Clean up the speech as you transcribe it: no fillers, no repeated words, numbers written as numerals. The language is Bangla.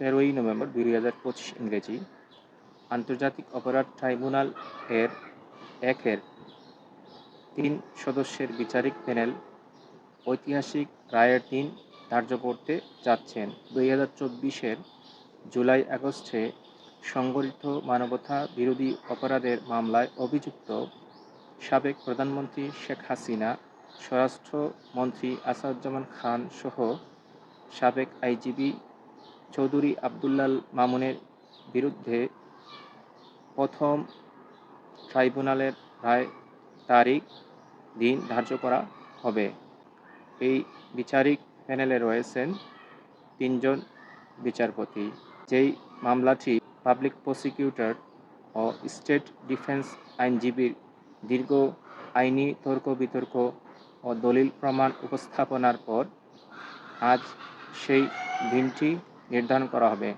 13ই নভেম্বর 2025 ইংরেজি। আন্তর্জাতিক অপরাধ ট্রাইব্যুনাল এর 3 সদস্যের বিচারিক প্যানেল ঐতিহাসিক রায়ের দিন ধার্য করতে যাচ্ছেন। 2024-এর জুলাই-আগস্টে সংঘটিত মানবতা বিরোধী অপরাধের মামলায় অভিযুক্ত সাবেক প্রধানমন্ত্রী শেখ হাসিনা, স্বরাষ্ট্রমন্ত্রী আসাদুজ্জামান খান সহ সাবেক আইজিপি চৌধুরী আবদুল্লাল মামুনের বিরুদ্ধে প্রথম ট্রাইব্যুনালের রায় তারিখ দিন ধার্য করা হবে। এই বিচারিক প্যানেলে রয়েছেন 3 জন বিচারপতি। যেই মামলাটি পাবলিক প্রসিকিউটর ও স্টেট ডিফেন্স আইনজীবীর দীর্ঘ আইনি তর্ক-বিতর্ক ও দলিল প্রমাণ উপস্থাপনার পর আজ সেই দিনটি নির্ধারণ করা হবে।